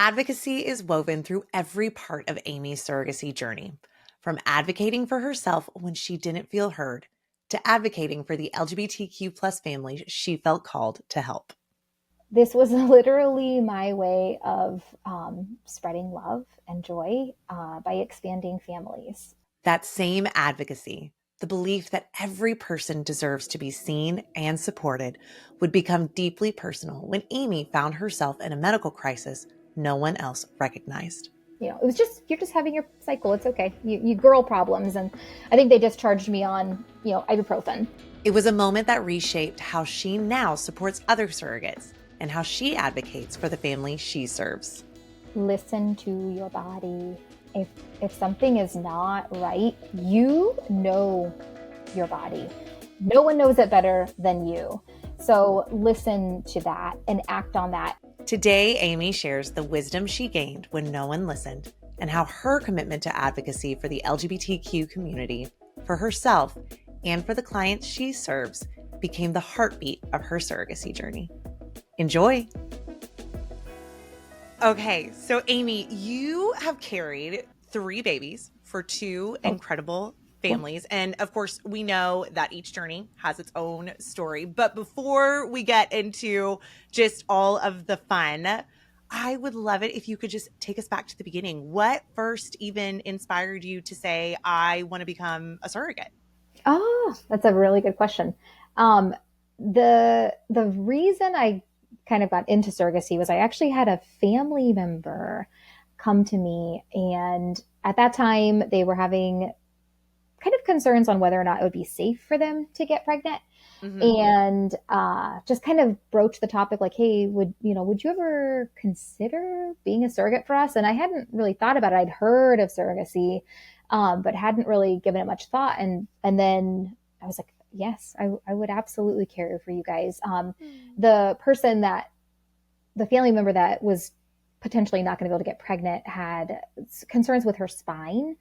Advocacy is woven through every part of Amy's surrogacy journey, from advocating for herself when she didn't feel heard to advocating for the LGBTQ plus family she felt called to help. This was literally my way of spreading love and joy by expanding families. That same advocacy, the belief that every person deserves to be seen and supported, would become deeply personal when Amy found herself in a medical crisis no one else recognized. It was just, you're just having your cycle. It's okay. You girl problems. And I think they discharged me on, ibuprofen. It was a moment that reshaped how she now supports other surrogates and how she advocates for the family she serves. Listen to your body. If something is not right, you know your body. No one knows it better than you. So listen to that and act on that. Today, Amy shares the wisdom she gained when no one listened and how her commitment to advocacy for the LGBTQ community, for herself, and for the clients she serves became the heartbeat of her surrogacy journey. Enjoy. Okay, so Amy, you have carried 3 babies for 2 incredible families. And of course, we know that each journey has its own story. But before we get into just all of the fun, I would love it if you could just take us back to the beginning. What first even inspired you to say, I want to become a surrogate? Oh, that's a really good question. The reason I kind of got into surrogacy was I actually had a family member come to me, and at that time they were having kind of concerns on whether or not it would be safe for them to get pregnant. Mm-hmm. And just kind of broached the topic like, hey, would you ever consider being a surrogate for us? And I hadn't really thought about it. I'd heard of surrogacy, but hadn't really given it much thought. And then I was like, yes, I would absolutely care for you guys. The family member that was potentially not going to be able to get pregnant had concerns with her spine.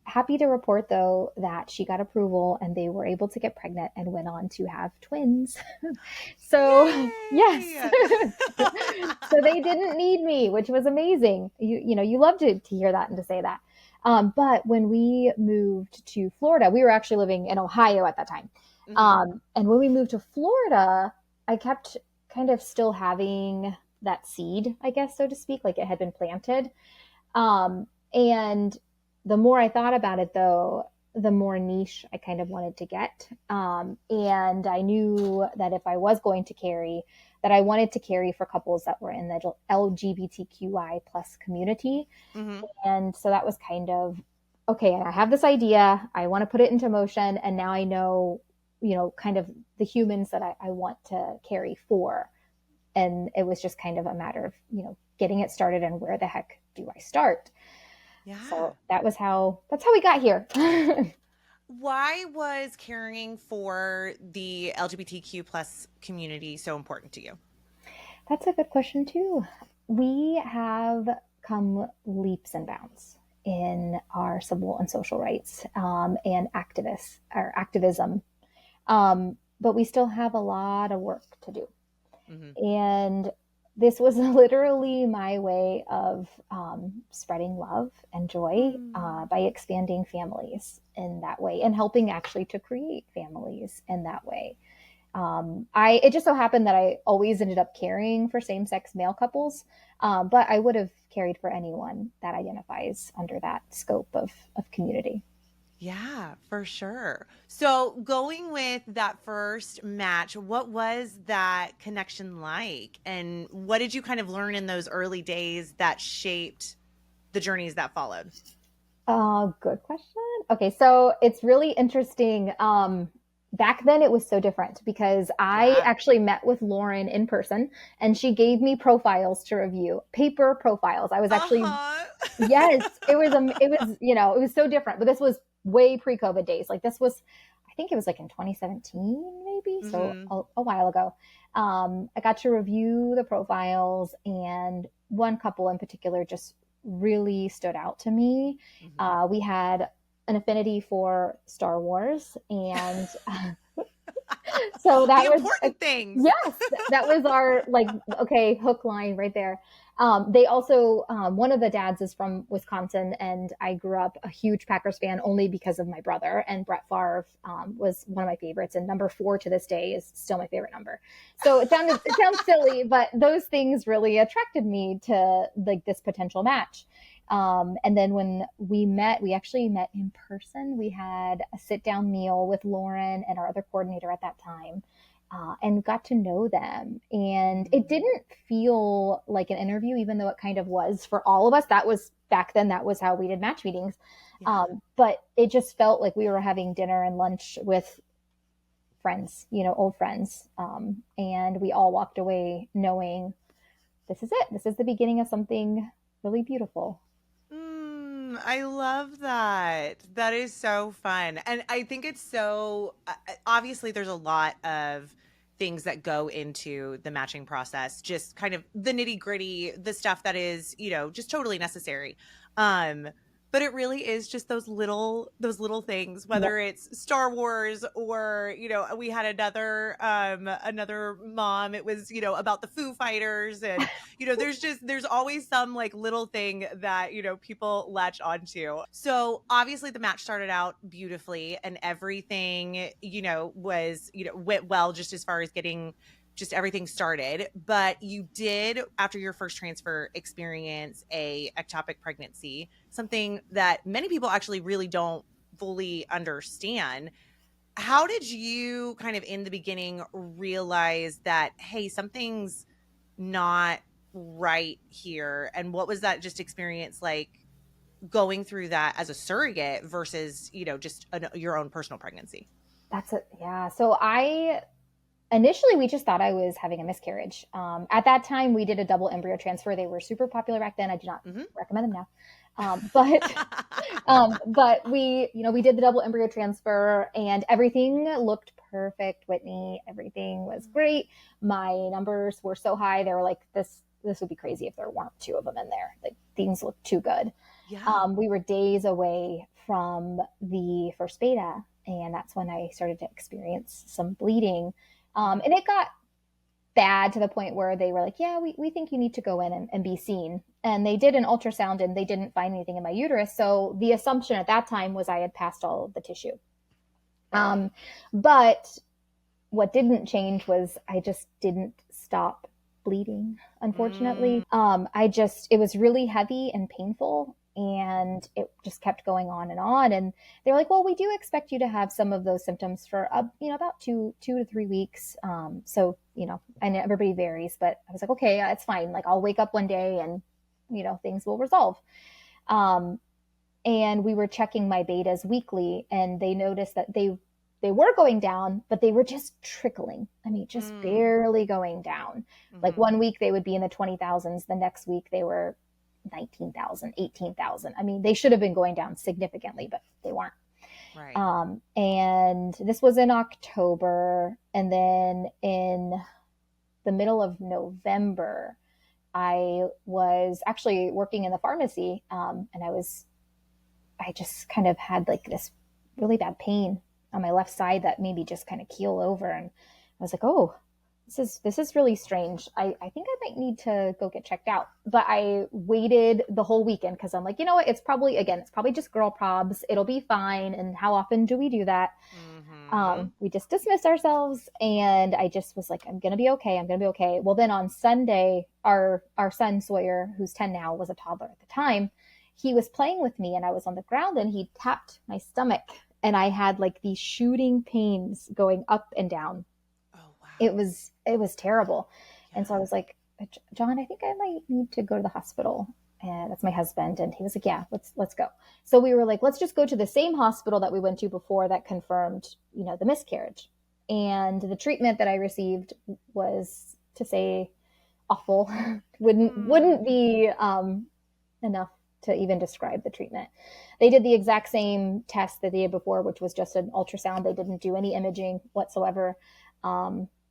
Happy to report, though, that she got approval and they were able to get pregnant and went on to have twins. So, Yay! yes. So they didn't need me, which was amazing. You love to hear that and to say that. But when we moved to Florida, we were actually living in Ohio at that time. And when we moved to Florida, I kept kind of still having that seed, I guess, so to speak, like it had been planted. And the more I thought about it, though, the more niche I kind of wanted to get. And I knew that if I was going to carry, that I wanted to carry for couples that were in the LGBTQI plus community. And so that was kind of, okay, I have this idea, I want to put it into motion. And now I know, kind of the humans that I want to carry for. And it was just kind of a matter of, getting it started and where the heck do I start? Yeah. So that's how we got here. Why was caring for the LGBTQ plus community so important to you? That's a good question too. We have come leaps and bounds in our civil and social rights and activism. But we still have a lot of work to do. And this was literally my way of spreading love and joy by expanding families in that way and helping actually to create families in that way. It just so happened that I always ended up caring for same-sex male couples, but I would have carried for anyone that identifies under that scope of community. Yeah, for sure. So going with that first match, what was that connection like? And what did you kind of learn in those early days that shaped the journeys that followed? Good question. Okay, so it's really interesting. Back then it was so different because I actually met with Lauren in person and she gave me profiles to review, paper profiles. I was actually, yes, it was so different, but this was way pre-COVID days. Like this was, I think it was like in 2017, maybe. So a while ago. I got to review the profiles and one couple in particular just really stood out to me. We had an affinity for Star Wars and so that the was important things. Yes, that was our hook line right there. They also, one of the dads is from Wisconsin, and I grew up a huge Packers fan only because of my brother. And Brett Favre was one of my favorites, and number 4 to this day is still my favorite number. So it sounds silly, but those things really attracted me to like this potential match. And then when we actually met in person. We had a sit down meal with Lauren and our other coordinator at that time. And got to know them. And it didn't feel like an interview, even though it kind of was for all of us. That was back then, that was how we did match meetings. Yeah. But it just felt like we were having dinner and lunch with friends, old friends. And we all walked away knowing this is it. This is the beginning of something really beautiful. I love that. That is so fun. And I think it's so obviously there's a lot of things that go into the matching process, just kind of the nitty-gritty, the stuff that is, just totally necessary. But it really is just those little things, whether it's Star Wars or, we had another mom, it was, about the Foo Fighters, and, there's always some like little thing that, people latch onto. So obviously the match started out beautifully and everything, went well just as far as getting just everything started. But you did, after your first transfer, experience a ectopic pregnancy, something that many people actually really don't fully understand. How did you kind of in the beginning realize that, hey, something's not right here? And what was that just experience like going through that as a surrogate versus, just your own personal pregnancy? That's it. Yeah. So initially we just thought I was having a miscarriage. At that time we did a double embryo transfer. They were super popular back then. I do not recommend them now. But we did the double embryo transfer and everything looked perfect, Whitney. Everything was great. My numbers were so high. They were like, this would be crazy if there weren't 2 of them in there. Like things looked too good. Yeah. We were days away from the first beta, and that's when I started to experience some bleeding. And it got bad to the point where they were like, yeah, we think you need to go in and be seen. And they did an ultrasound and they didn't find anything in my uterus. So the assumption at that time was I had passed all of the tissue. But what didn't change was I just didn't stop bleeding, unfortunately. It was really heavy and painful. And it just kept going on. And they were like, well, we do expect you to have some of those symptoms for, about 2 to 3 weeks. So, and everybody varies, but I was like, okay, it's fine. Like I'll wake up one day and, things will resolve. And we were checking my betas weekly and they noticed that they were going down, but they were just trickling. I mean, just barely going down. Like 1 week they would be in the 20,000s. The next week they were 19,000, 18,000. I mean, they should have been going down significantly, but they weren't. Right. And this was in October. And then in the middle of November, I was actually working in the pharmacy. And I just kind of had like this really bad pain on my left side that made me just kind of keel over. And I was like, oh, this is really strange. I think I might need to go get checked out. But I waited the whole weekend because I'm like, you know what? It's probably just girl probs. It'll be fine. And how often do we do that? We just dismiss ourselves. And I just was like, I'm going to be okay. I'm going to be okay. Well, then on Sunday, our son Sawyer, who's 10 now, was a toddler at the time. He was playing with me and I was on the ground and he tapped my stomach and I had like these shooting pains going up and down. It was terrible. Yeah. And so I was like, John, I think I might need to go to the hospital. And that's my husband. And he was like, yeah, let's go. So we were like, let's just go to the same hospital that we went to before that confirmed, the miscarriage. And the treatment that I received was, to say awful, wouldn't be enough to even describe the treatment. They did the exact same test that they did before, which was just an ultrasound. They didn't do any imaging whatsoever.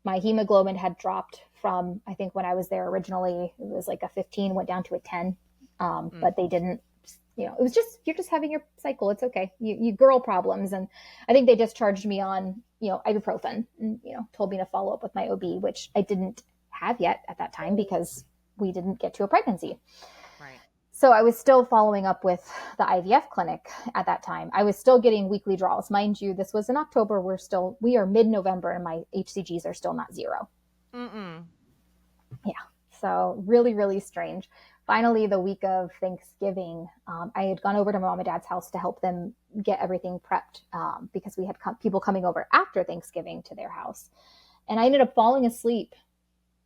My hemoglobin had dropped from, I think when I was there originally, it was like a 15, went down to a 10. But they didn't, it was just, you're just having your cycle. It's okay. You girl problems. And I think they discharged me on, ibuprofen and, told me to follow up with my OB, which I didn't have yet at that time because we didn't get to a pregnancy. Right. So I was still following up with the IVF clinic at that time. I was still getting weekly draws. Mind you, this was in October. We are mid-November and my HCGs are still not zero. Mm-mm. Yeah. So really, really strange. Finally, the week of Thanksgiving, I had gone over to my mom and dad's house to help them get everything prepped because we had people coming over after Thanksgiving to their house. And I ended up falling asleep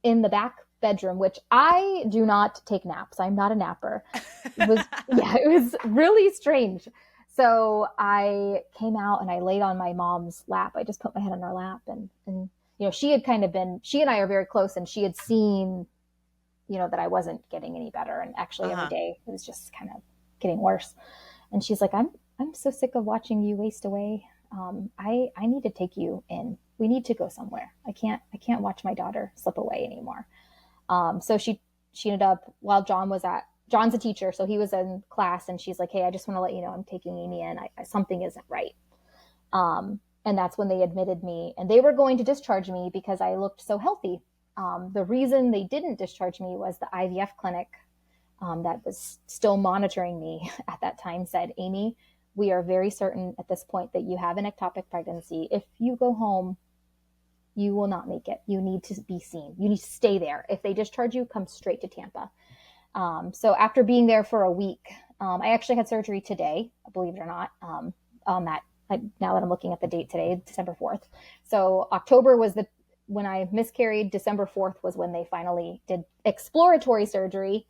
in the back bedroom, which I do not take naps. I'm not a napper. It was really strange. So I came out and I laid on my mom's lap. I just put my head on her lap and she and I are very close and she had seen, that I wasn't getting any better. And actually every day it was just kind of getting worse. And she's like, I'm so sick of watching you waste away. I need to take you in. We need to go somewhere. I can't watch my daughter slip away anymore. So she ended up, while John's a teacher, so he was in class and she's like, hey, I just want to let you know I'm taking Amy in. Something isn't right. And that's when they admitted me and they were going to discharge me because I looked so healthy. The reason they didn't discharge me was the IVF clinic that was still monitoring me at that time said, Amy, we are very certain at this point that you have an ectopic pregnancy. If you go home, you will not make it. You need to be seen. You need to stay there. If they discharge you, come straight to Tampa. So after being there for a week, I actually had surgery today, believe it or not, on that. Now that I'm looking at the date today, December 4th. So October was when I miscarried. December 4th was when they finally did exploratory surgery.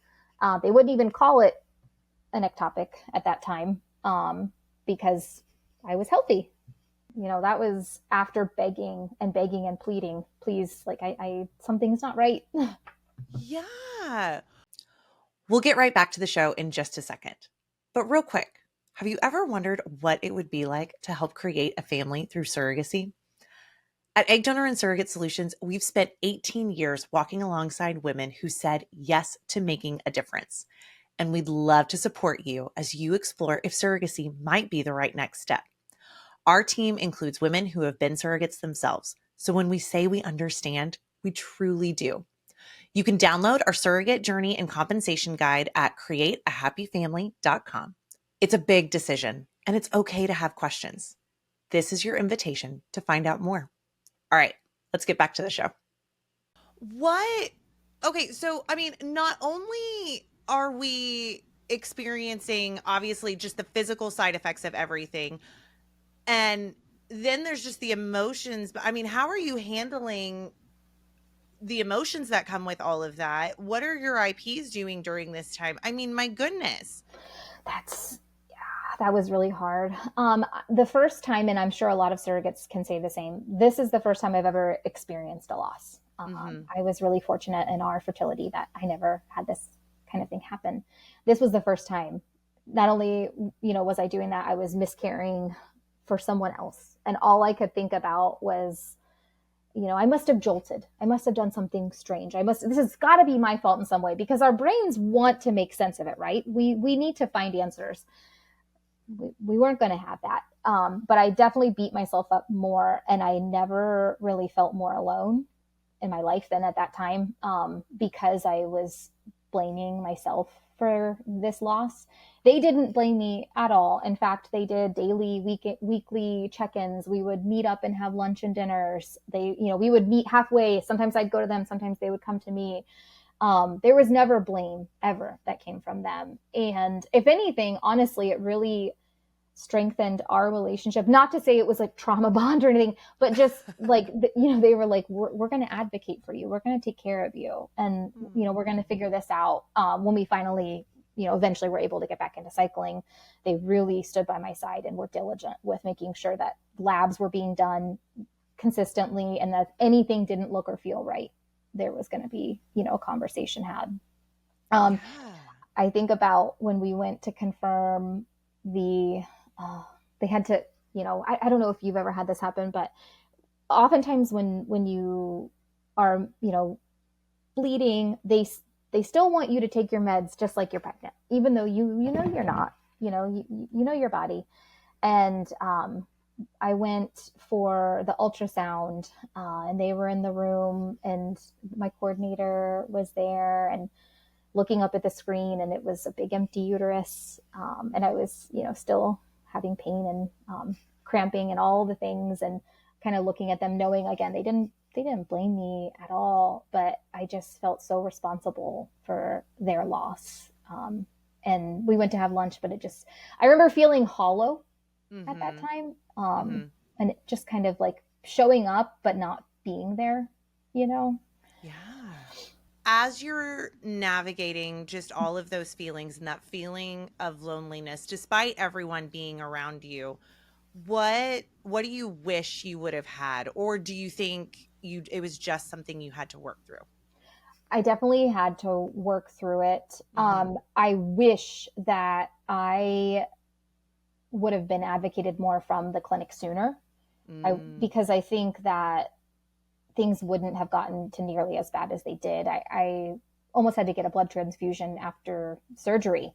They wouldn't even call it an ectopic at that time because I was healthy. That was after begging and pleading, please, like something's not right. Yeah. We'll get right back to the show in just a second. But real quick, have you ever wondered what it would be like to help create a family through surrogacy? At Egg Donor and Surrogate Solutions, we've spent 18 years walking alongside women who said yes to making a difference. And we'd love to support you as you explore if surrogacy might be the right next step. Our team includes women who have been surrogates themselves. So when we say we understand, we truly do. You can download our surrogate journey and compensation guide at createahappyfamily.com. It's a big decision, and it's okay to have questions. This is your invitation to find out more. All right, let's get back to the show. Okay, so I mean, not only are we experiencing obviously just the physical side effects of everything, and then there's just the emotions. But I mean, how are you handling the emotions that come with all of that? What are your IPs doing during this time? I mean, my goodness. That was really hard. The first time, and I'm sure a lot of surrogates can say the same, this is the first time I've ever experienced a loss. I was really fortunate in our fertility that I never had this kind of thing happen. This was the first time. Not only, was I doing that, I was miscarrying for someone else. And all I could think about was, I must have jolted. I must have done something strange. This has got to be my fault in some way because our brains want to make sense of it, right? We need to find answers. We weren't going to have that. But I definitely beat myself up more and I never really felt more alone in my life than at that time because I was blaming myself for this loss. They didn't blame me at all. In fact, they did daily, weekly check-ins. We would meet up and have lunch and dinners. We would meet halfway. Sometimes I'd go to them. Sometimes they would come to me. There was never blame ever that came from them. And if anything, honestly, it really strengthened our relationship. Not to say it was like trauma bond or anything, but just like, they were like, we're going to advocate for you. We're going to take care of you. And, we're going to figure this out. When we finally, eventually were able to get back into cycling, they really stood by my side and were diligent with making sure that labs were being done consistently and that if anything didn't look or feel right, there was going to be, a conversation had. I think about when we went to confirm they had to, I don't know if you've ever had this happen, but oftentimes when you are, bleeding, they still want you to take your meds just like you're pregnant, even though you're not, you know your body. And I went for the ultrasound and they were in the room and my coordinator was there and looking up at the screen, and it was a big empty uterus. And I was, still having pain and cramping and all the things, and kind of looking at them, knowing again, they didn't blame me at all, but I just felt so responsible for their loss. And we went to have lunch, but I remember feeling hollow at that time. And it just kind of like showing up, but not being there, Yeah. As you're navigating just all of those feelings and that feeling of loneliness, despite everyone being around you, what do you wish you would have had? Or do you think it was just something you had to work through? I definitely had to work through it. I wish that I would have been advocated more from the clinic sooner, because I think that things wouldn't have gotten to nearly as bad as they did. I almost had to get a blood transfusion after surgery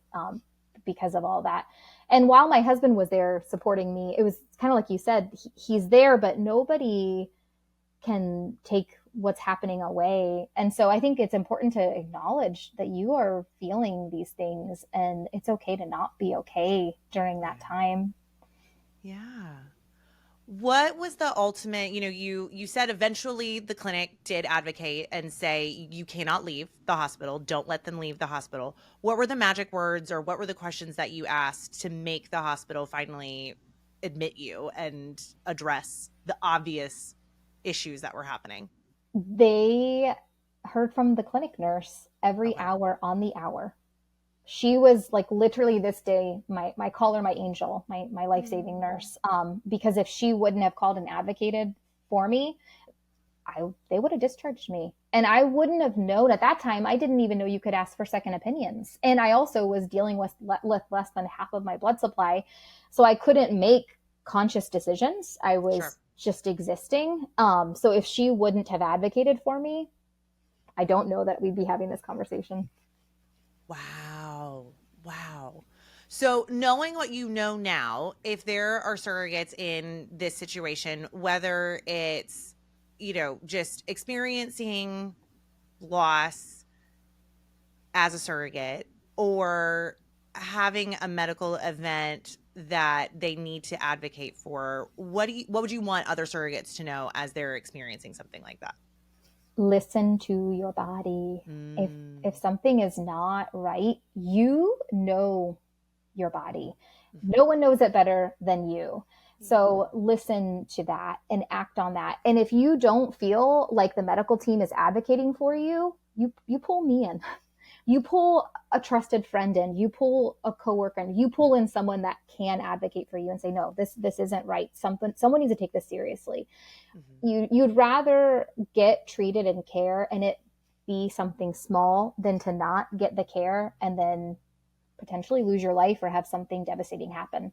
because of all that. And while my husband was there supporting me, it was kind of like you said, he's there, but nobody can take what's happening away. And so I think it's important to acknowledge that you are feeling these things, and it's okay to not be okay during that time. Yeah. What was the ultimate, you said eventually the clinic did advocate and say you cannot leave the hospital, don't let them leave the hospital. What were the magic words, or what were the questions that you asked to make the hospital finally admit you and address the obvious issues that were happening? They heard from the clinic nurse every Okay. hour on the hour. She was like literally this day my caller, my angel, my life-saving nurse. Because if she wouldn't have called and advocated for me, they would have discharged me, and I wouldn't have known. At that time, I didn't even know you could ask for second opinions, and I also was dealing with less than half of my blood supply, so I couldn't make conscious decisions. I was Sure. just existing. So if she wouldn't have advocated for me, I don't know that we'd be having this conversation. Wow. Wow. So, knowing what you know now, if there are surrogates in this situation, whether it's, just experiencing loss as a surrogate, or having a medical event that they need to advocate for, what would you want other surrogates to know as they're experiencing something like that? Listen to your body. If Mm. something is not right, you know your body. No one knows it better than you. So listen to that and act on that. And if you don't feel like the medical team is advocating for you, you pull me in. You pull a trusted friend in, you pull a coworker in, you pull in someone that can advocate for you and say, no, this isn't right. Someone needs to take this seriously. You'd rather get treated and care and it be something small than to not get the care and then potentially lose your life or have something devastating happen.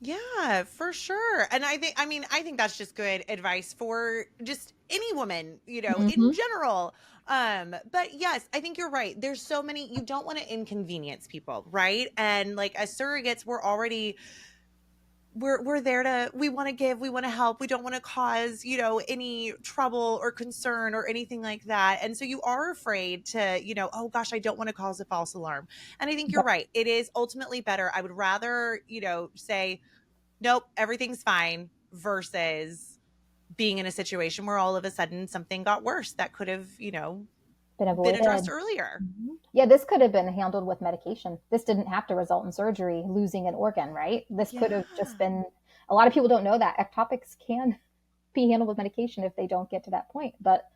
Yeah, for sure. And I think that's just good advice for just any woman, in Mm-hmm. general. But yes, I think you're right. There's so many, you don't want to inconvenience people, right? And like as surrogates, we're there to, we want to give, we want to help, we don't want to cause, any trouble or concern or anything like that. And so you are afraid to, oh gosh, I don't want to cause a false alarm. And I think you're right. It is ultimately better. I would rather, say nope, everything's fine, versus being in a situation where all of a sudden something got worse that could have, Been been avoided. addressed earlier. Mm-hmm. Yeah, this could have been handled with medication. This didn't have to result in surgery, losing an organ, right? This could have just Yeah. been, a lot of people don't know that ectopics can be handled with medication if they don't get to that point. But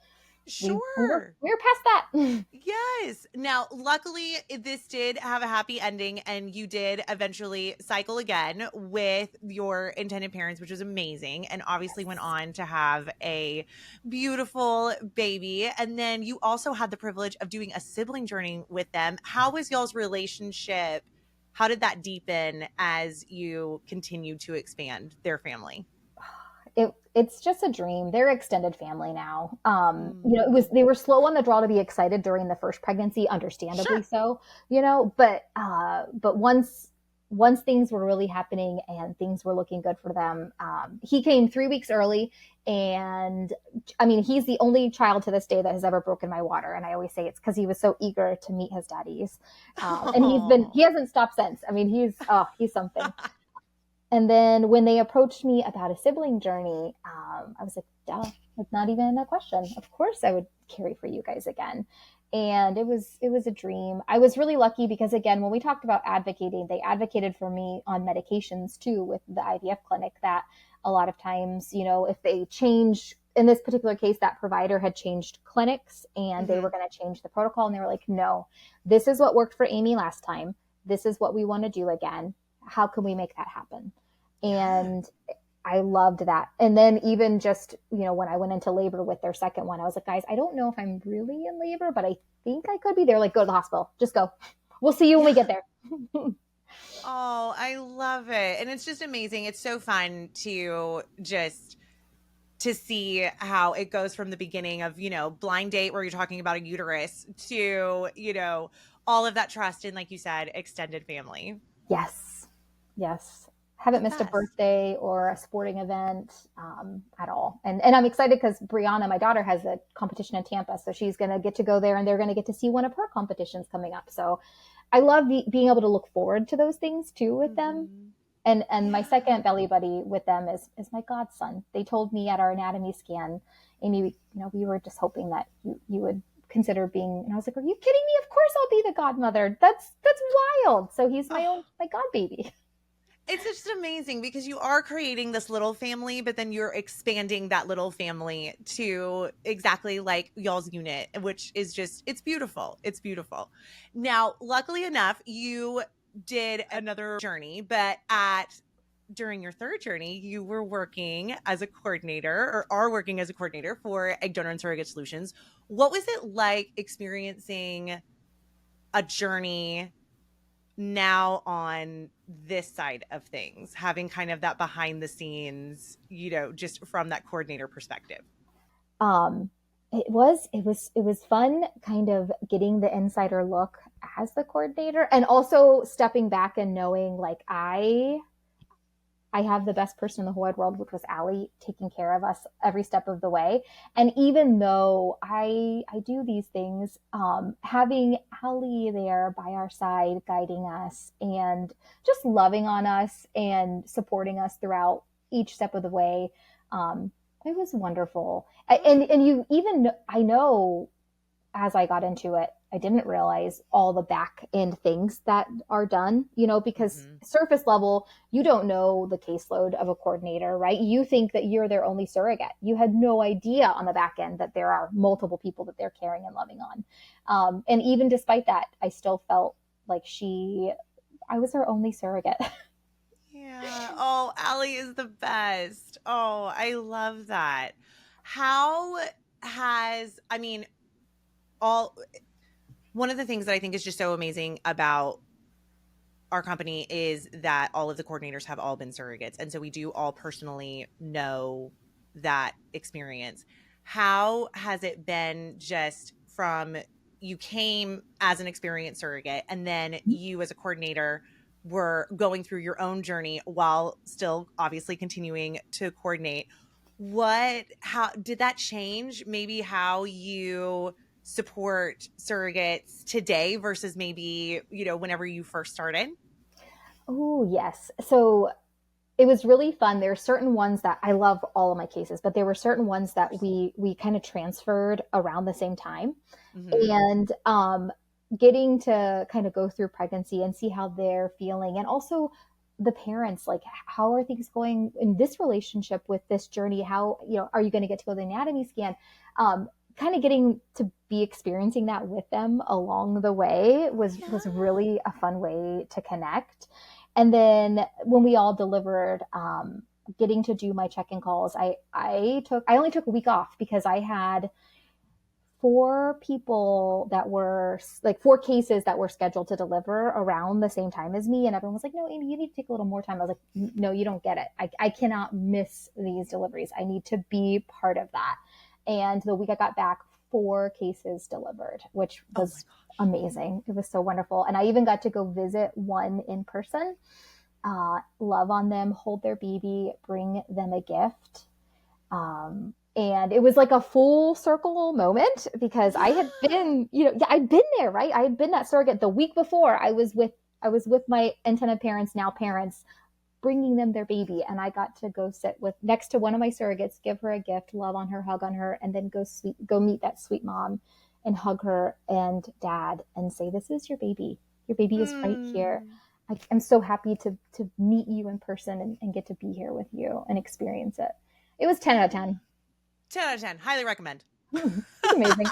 Sure. we were past that. Yes. Now, luckily, this did have a happy ending, and you did eventually cycle again with your intended parents, which was amazing, and obviously went on to have a beautiful baby. And then you also had the privilege of doing a sibling journey with them. How was y'all's relationship? How did that deepen as you continued to expand their family? It's just a dream. They're extended family now. Mm. They were slow on the draw to be excited during the first pregnancy, understandably Sure. so, but once once things were really happening and things were looking good for them, he came 3 weeks early. And I mean, he's the only child to this day that has ever broken my water. And I always say it's because he was so eager to meet his daddies. And Oh. he hasn't stopped since. I mean, he's something. And then when they approached me about a sibling journey, I was like, duh, it's not even a question. Of course I would carry for you guys again. And it was a dream. I was really lucky because, again, when we talked about advocating, they advocated for me on medications too with the IVF clinic, that a lot of times, if they change, in this particular case, that provider had changed clinics and they Hmm. were going to change the protocol. And they were like, no, this is what worked for Amy last time. This is what we want to do again. How can we make that happen? Yeah. And I loved that. And then even just, when I went into labor with their second one, I was like, guys, I don't know if I'm really in labor, but I think I could be. They're like, go to the hospital. Just go. We'll see you when we Yeah. get there. Oh, I love it. And it's just amazing. It's so fun to see how it goes from the beginning of, blind date where you're talking about a uterus to, all of that trust and, like you said, extended family. Yes. Yes. The Haven't missed a best. birthday or a sporting event at all. And I'm excited because Brianna, my daughter, has a competition in Tampa. So she's going to get to go there and they're going to get to see one of her competitions coming up. So I love being able to look forward to those things too with them. Hmm. And my Yeah. second belly buddy with them is my godson. They told me at our anatomy scan, Amy, we were just hoping that you would consider being. And I was like, are you kidding me? Of course I'll be the godmother. That's wild. So he's Oh, my god baby. it's just amazing because you are creating this little family, but then you're expanding that little family to exactly like y'all's unit, which is just, it's beautiful. It's beautiful. Now, luckily enough, you did another journey, but during your third journey, you were working as a coordinator or are working as a coordinator for Egg Donor and Surrogate Solutions. What was it like experiencing a journey now on this side of things, having kind of that behind the scenes, just from that coordinator perspective? Um, it was fun, kind of getting the insider look as the coordinator, and also stepping back and knowing like I have the best person in the whole wide world, which was Allie, taking care of us every step of the way. And even though I do these things, having Allie there by our side, guiding us and just loving on us and supporting us throughout each step of the way, um, it was wonderful. And you even I know as I got into it, I didn't realize all the back end things that are done, because Mm-hmm. surface level, you don't know the caseload of a coordinator, right? You think that you're their only surrogate. You had no idea on the back end that there are multiple people that they're caring and loving on. And even despite that, I still felt like I was her only surrogate. Yeah. Oh, Allie is the best. Oh, I love that. How I mean, all one of the things that I think is just so amazing about our company is that all of the coordinators have all been surrogates. And so we do all personally know that experience. How has it been just from you came as an experienced surrogate and then you as a coordinator were going through your own journey while still obviously continuing to coordinate? How did that change maybe how you support surrogates today versus maybe, whenever you first started? Oh, yes. So it was really fun. There are certain ones that I love all of my cases, but there were certain ones that we kind of transferred around the same time. Mhm. And getting to kind of go through pregnancy and see how they're feeling, and also the parents, like how are things going in this relationship with this journey? How, are you going to get to go to the anatomy scan? Kind of getting to be experiencing that with them along the way was Yeah. really a fun way to connect. And then when we all delivered, getting to do my check-in calls, I only took a week off because I had four people that were like four cases that were scheduled to deliver around the same time as me. And everyone was like, no, Amy, you need to take a little more time. I was like, no, you don't get it. I cannot miss these deliveries. I need to be part of that. And the week I got back, 4 cases delivered, which Oh my was gosh. amazing. It was so wonderful. And I even got to go visit one in person, love on them, hold their baby, bring them a gift. And it was like a full circle moment because I had Yeah. been, yeah, I'd been there, right? I had been that surrogate the week before. I was with my intended parents, now parents, bringing them their baby, and I got to go sit with next to one of my surrogates, give her a gift, love on her, hug on her, and then go meet that sweet mom and hug her and dad and say, "This is your baby. Your baby is right here. Mm. I'm so happy to meet you in person and get to be here with you and experience it." It was 10 out of 10. 10 out of 10. Highly recommend. It's amazing.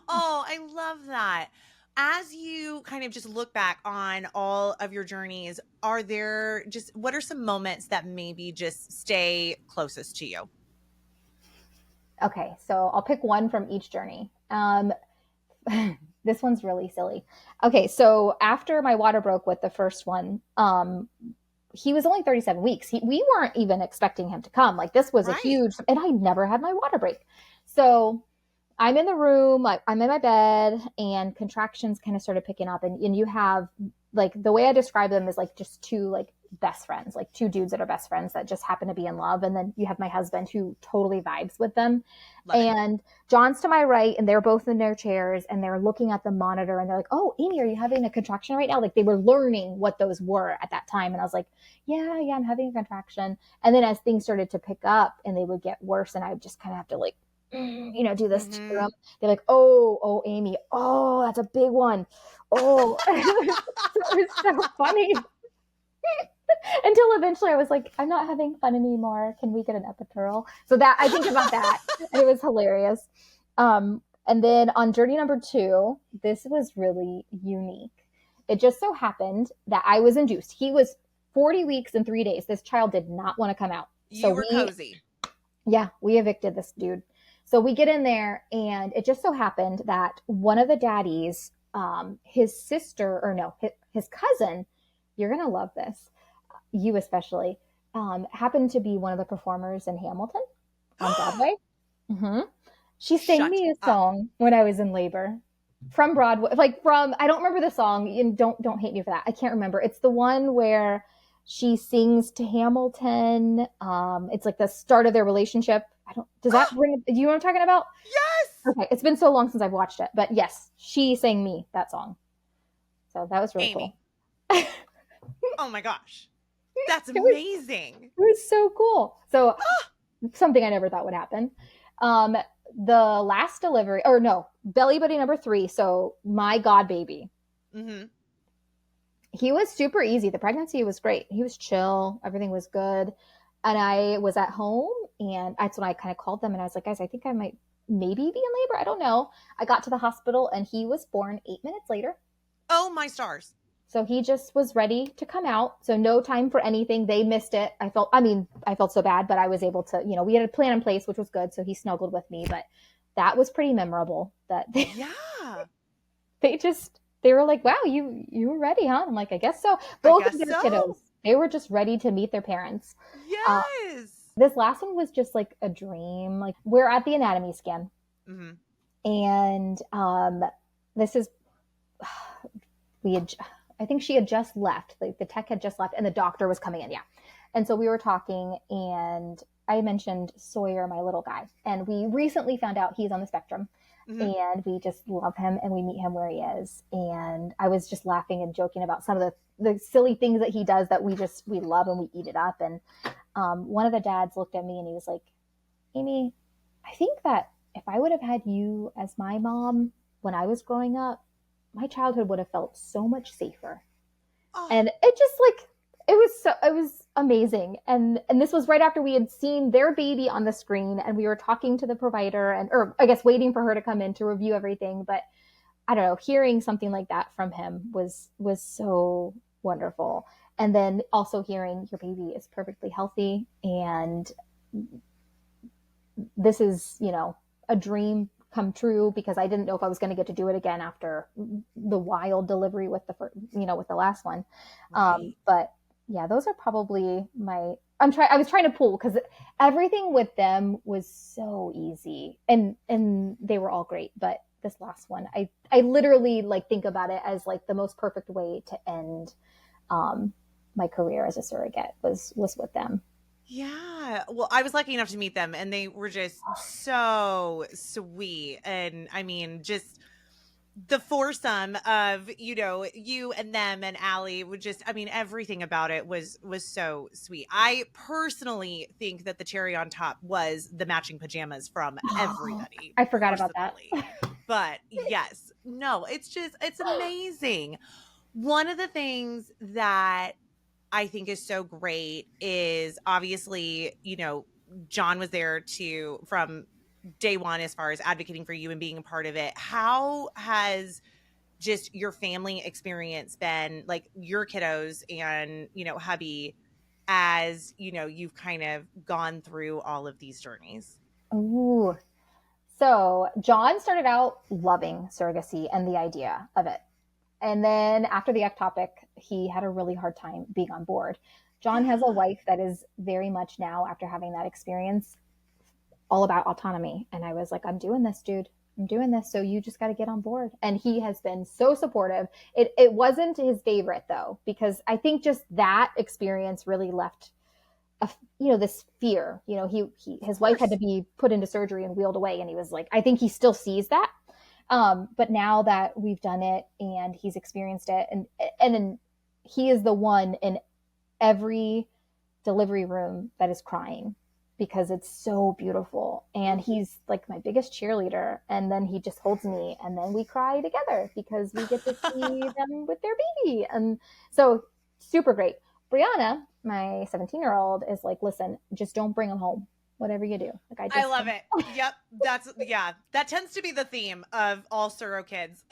Oh, I love that. As you kind of just look back on all of your journeys, what are some moments that maybe just stay closest to you? Okay, so I'll pick one from each journey. This one's really silly. Okay, so after my water broke with the first one, he was only 37 weeks. We weren't even expecting him to come. Like, this was a Right. huge, and I never had my water break. So I'm in the room, I'm in my bed, and contractions kind of started picking up. And you have, like, the way I describe them is like just two, like, best friends, like two dudes that are best friends that just happen to be in love. And then you have my husband who totally vibes with them. Love it. And John's to my right, and they're both in their chairs, and they're looking at the monitor, and they're like, "Oh, Amy, are you having a contraction right now?" Like, they were learning what those were at that time. And I was like, yeah, I'm having a contraction. And then as things started to pick up and they would get worse, and I would just kind of have to, like, do this to Mm-hmm. them. They're like, "Oh, Amy, oh, that's a big one. Oh." So it was so funny. Until eventually I was like, "I'm not having fun anymore. Can we get an epidural?" So that, I think about that, and it was hilarious. And then on journey number 2, this was really unique. It just so happened that I was induced. He was 40 weeks and 3 days. This child did not want to come out. So You were cozy. we evicted this dude. So we get in there, and it just so happened that one of the daddies, his sister, or no, his cousin, you're going to love this, you especially, happened to be one of the performers in Hamilton on Broadway. Hmm. She sang Shut me a up. song when I was in labor from Broadway. Like, from, I don't remember the song, and don't hate me for that. I can't remember. It's the one where she sings to Hamilton. It's like the start of their relationship. I don't. Does that ring? Do you know what I'm talking about? Yes. Okay, it's been so long since I've watched it, but yes, she sang me that song. So that was really cool. Amy. Oh my gosh. That's It was amazing. it was so cool. So something I never thought would happen. Um, the last delivery, or no, belly buddy number 3. So my god baby, Mm-hmm. he was super easy. The pregnancy was great. He was chill. Everything was good. And I was at home, and that's when I kind of called them, and I was like, "Guys, I think I might maybe be in labor. I don't know." I got to the hospital, and he was born 8 minutes later. Oh my stars. So he just was ready to come out. So no time for anything. They missed it. I felt so bad, but I was able to, we had a plan in place, which was good. So he snuggled with me, but that was pretty memorable that they, Yeah. they were like, "Wow, you were ready, huh?" I'm like, "I guess so." I Both of guess their so. kiddos, they were just ready to meet their parents. Uh, Yes. this last one was just like a dream. Like, we're at the anatomy scan, Mm-hmm. and this is we had, I think she had just left. Like, the tech had just left, and the doctor was coming in. Yeah. And so we were talking, and I mentioned Sawyer, my little guy, and we recently found out he's on the spectrum, Mm-hmm. and we just love him, and we meet him where he is. And I was just laughing and joking about some of the silly things that he does that we love, and we eat it up. And one of the dads looked at me, and he was like, "Amy, I think that if I would have had you as my mom when I was growing up, my childhood would have felt so much safer." Oh, And it just, like, it was amazing. And this was right after we had seen their baby on the screen, and we were talking to the provider, or I guess waiting for her to come in to review everything. But I don't know, hearing something like that from him was so wonderful. And then also hearing your baby is perfectly healthy, and this is, a dream come true, because I didn't know if I was going to get to do it again after the wild delivery with with the last one. right. But yeah, those are probably I was trying to pull because everything with them was so easy, and they were all great. But this last one, I literally like think about it as like the most perfect way to end um, my career as a surrogate was with them. Yeah. Well, I was lucky enough to meet them and they were just so sweet. And I mean, just the foursome of, you and them and Allie would just, I mean, everything about it was so sweet. I personally think that the cherry on top was the matching pajamas from Oh, everybody I forgot about that. personally. But yes, no, it's amazing. One of the things that I think is so great is obviously, John was there from day one as far as advocating for you and being a part of it. How has just your family experience been, like your kiddos and, hubby, as, you've kind of gone through all of these journeys? Ooh. So John started out loving surrogacy and the idea of it. And then after the ectopic, he had a really hard time being on board. John has a Yeah. wife that is very much now, after having that experience, all about autonomy. And I was like, I'm doing this, dude. I'm doing this. So you just got to get on board. And he has been so supportive. It wasn't his favorite though, because I think just that experience really left this fear. Of His wife had to course. be put into surgery and wheeled away. And he was like, I think he still sees that. But now that we've done it and he's experienced it, and he is the one in every delivery room that is crying because it's so beautiful. And he's like my biggest cheerleader. And then he just holds me and then we cry together because we get to see them with their baby. And so super great. Brianna, my 17-year-old, is like, listen, just don't bring him home. Whatever you do. Like I I just love it. Yep. Yeah. That tends to be the theme of all Suro kids.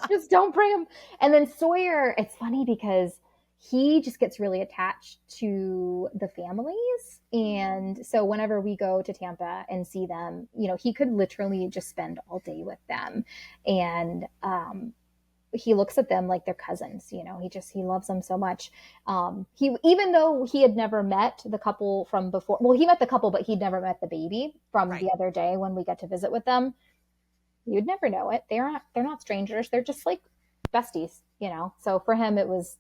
just don't bring him. And then Sawyer, it's funny because he just gets really attached to the families. And so whenever we go to Tampa and see them, he could literally just spend all day with them. And he looks at them like they're cousins. He loves them so much. He, even though he had never met the couple from before, well, he met the couple, but he'd never met the baby from Right. the other day when we got to visit with them. You'd never know it. They're not strangers. They're just like besties. So for him, it was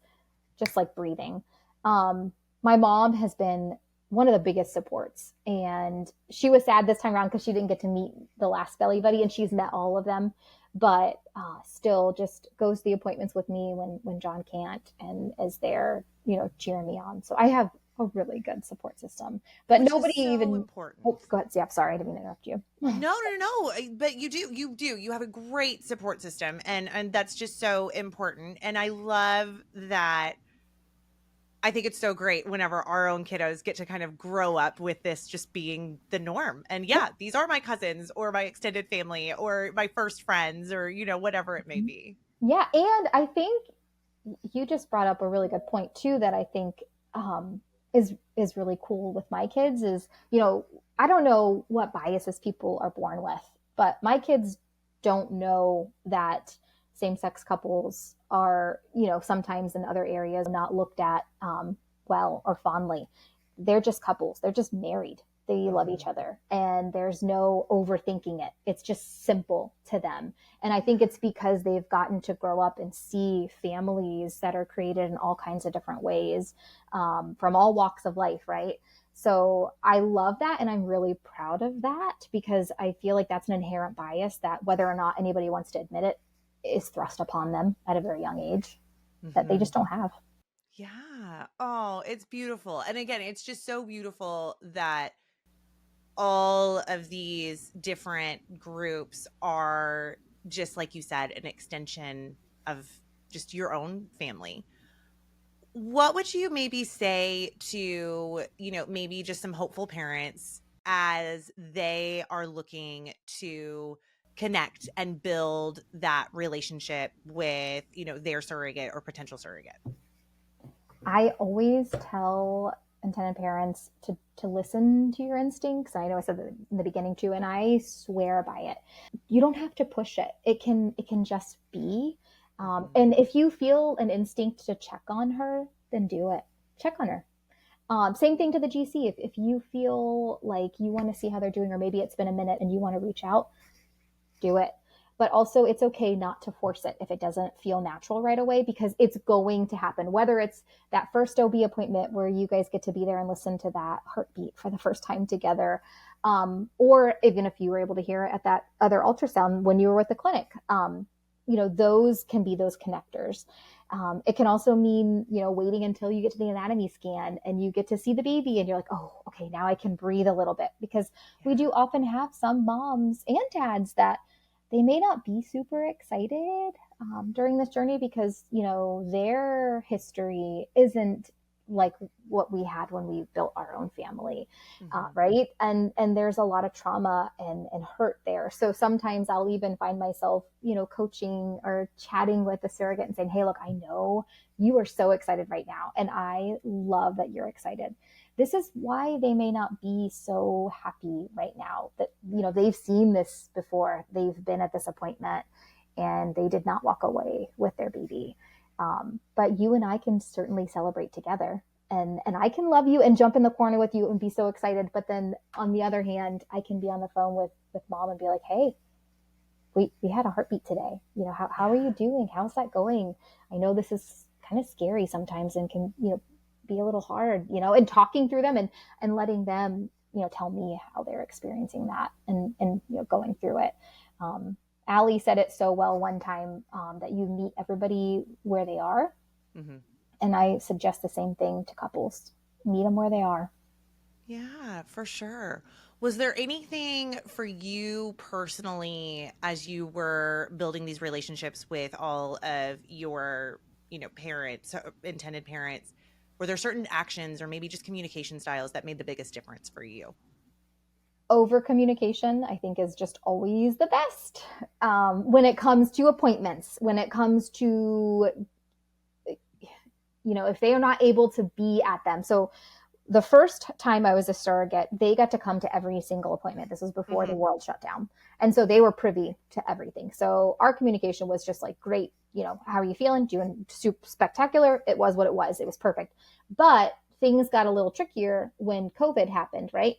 just like breathing. My mom has been one of the biggest supports, and she was sad this time around because she didn't get to meet the last belly buddy, and she's met all of them, but still just goes to the appointments with me when John can't, and is there, cheering me on. So I have a really good support system, but Which is nobody so even. important. Oh, go ahead. Yeah, sorry, I didn't mean to interrupt you. No, no, no, no. But you have a great support system, and that's just so important. And I love that. I think it's so great whenever our own kiddos get to kind of grow up with this just being the norm. And yeah, these are my cousins or my extended family or my first friends or whatever it may be. Yeah, and I think you just brought up a really good point too that I think is really cool with my kids is, I don't know what biases people are born with, but my kids don't know that same-sex couples are, sometimes in other areas not looked at well or fondly. They're just couples. They're just married. They love each Mhm. other and there's no overthinking it. It's just simple to them. And I think it's because they've gotten to grow up and see families that are created in all kinds of different ways, from all walks of life, right? So I love that. And I'm really proud of that because I feel like that's an inherent bias that, whether or not anybody wants to admit it, is thrust upon them at a very young age that they Mhm. just don't have. Yeah. Oh, it's beautiful. And again, it's just so beautiful that all of these different groups are, just like you said, an extension of just your own family. What would you maybe say to, maybe just some hopeful parents as they are looking to connect and build that relationship with, their surrogate or potential surrogate? I always tell intended parents to listen to your instincts. I know I said that in the beginning too, and I swear by it. You don't have to push it. It can just be. Mhm. And if you feel an instinct to check on her, then do it. Check on her. Same thing to the GC. If you feel like you want to see how they're doing, or maybe it's been a minute and you want to reach out, do it. But also, it's okay not to force it if it doesn't feel natural right away, because it's going to happen. Whether it's that first OB appointment where you guys get to be there and listen to that heartbeat for the first time together, or even if you were able to hear it at that other ultrasound when you were with the clinic, those can be those connectors. It can also mean, waiting until you get to the anatomy scan and you get to see the baby and you're like, oh, okay, now I can breathe a little bit, because we do often have some moms and dads that they may not be super excited during this journey because, their history isn't like what we had when we built our own family, right? And there's a lot of trauma and hurt there. So sometimes I'll even find myself, coaching or chatting with the surrogate and saying, hey, look, I know you are so excited right now, and I love that you're excited. This is why they may not be so happy right now, that, they've seen this before. They've been at this appointment and they did not walk away with their baby. But you and I can certainly celebrate together, and I can love you and jump in the corner with you and be so excited. But then on the other hand, I can be on the phone with mom and be like, hey, we had a heartbeat today. How are you doing? How's that going? I know this is kind of scary sometimes and can, be a little hard, and talking through them and letting them, tell me how they're experiencing that and going through it. Allie said it so well one time, that you meet everybody where they are. Mm-hmm. And I suggest the same thing to couples. Meet them where they are. Yeah, for sure. Was there anything for you personally as you were building these relationships with all of your, parents, intended parents? Were there certain actions or maybe just communication styles that made the biggest difference for you? Over communication, I think, is just always the best. When it comes to appointments, when it comes to, if they are not able to be at them. So the first time I was a surrogate, they got to come to every single appointment. This was before the world shut down. And so they were privy to everything. So our communication was just like, great, how are you feeling? Doing super spectacular. It was what it was. It was perfect. But things got a little trickier when COVID happened, right?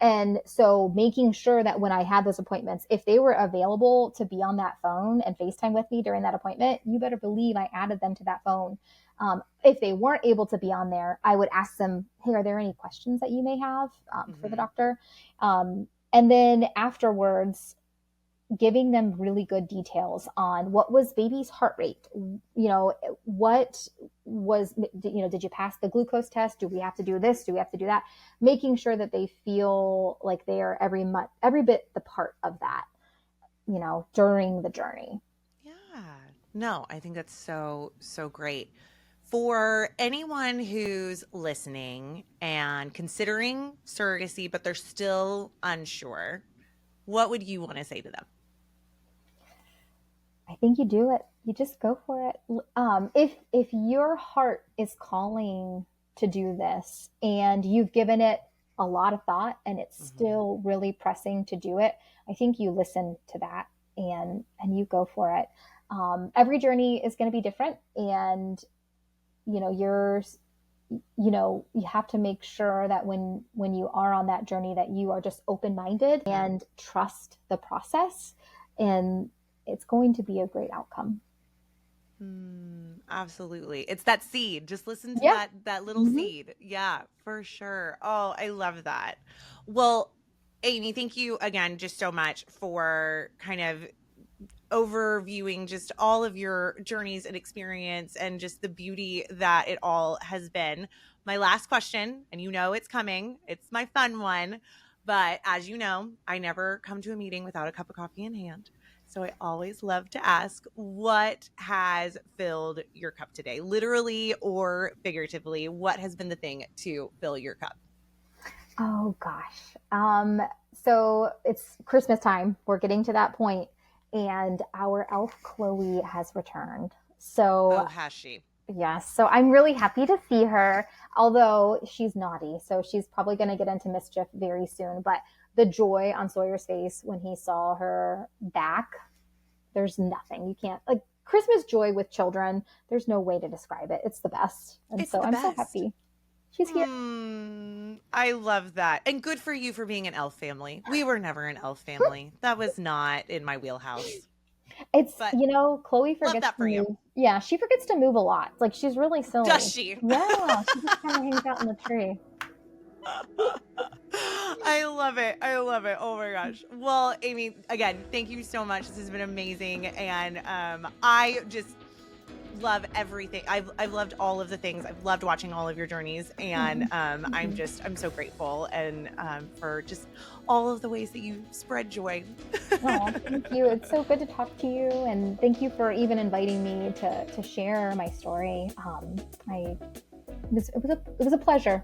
And so making sure that when I had those appointments, if they were available to be on that phone and FaceTime with me during that appointment, you better believe I added them to that phone. If they weren't able to be on there, I would ask them, hey, are there any questions that you may have for the doctor? And then afterwards, giving them really good details on what was baby's heart rate, what was, did you pass the glucose test? Do we have to do this? Do we have to do that? Making sure that they feel like they are every bit the part of that, during the journey. Yeah, no, I think that's so, so great. For anyone who's listening and considering surrogacy, but they're still unsure, what would you want to say to them? I think you do it. You just go for it. If your heart is calling to do this and you've given it a lot of thought and it's still really pressing to do it, I think you listen to that and you go for it. Every journey is going to be different, and you have to make sure that when you are on that journey that you are just open-minded and trust the process, and it's going to be a great outcome. Absolutely. It's that seed. Just listen to that little seed. Yeah, for sure. Oh, I love that. Well, Amy, thank you again just so much for kind of overviewing just all of your journeys and experience and just the beauty that it all has been. My last question, and it's coming, it's my fun one, but as you know, I never come to a meeting without a cup of coffee in hand. So I always love to ask, what has filled your cup today? Literally or figuratively, what has been the thing to fill your cup? Oh gosh. So it's Christmas time. We're getting to that point. And our elf Chloe has returned. So has she? Yes. So I'm really happy to see her, although she's naughty. So she's probably going to get into mischief very soon. But the joy on Sawyer's face when he saw her back, there's nothing. You can't, like, Christmas joy with children, there's no way to describe it. It's the best. And so I'm so happy. She's here. I love that. And good for you for being an elf family. We were never an elf family. That was not in my wheelhouse. It's, But you know, Chloe love forgets that to for you. move. Yeah, she forgets to move a lot. Like, she's really Does silly. she? Yeah, she just kind of hangs out in the tree. I love it. I love it. Oh my gosh. Well, Amy, again, thank you so much. This has been amazing. And I just love everything. I've loved all of the things. I've loved watching all of your journeys. And I'm so grateful and for just all of the ways that you spread joy. Oh, thank you. It's so good to talk to you, and thank you for even inviting me to share my story. It was a pleasure.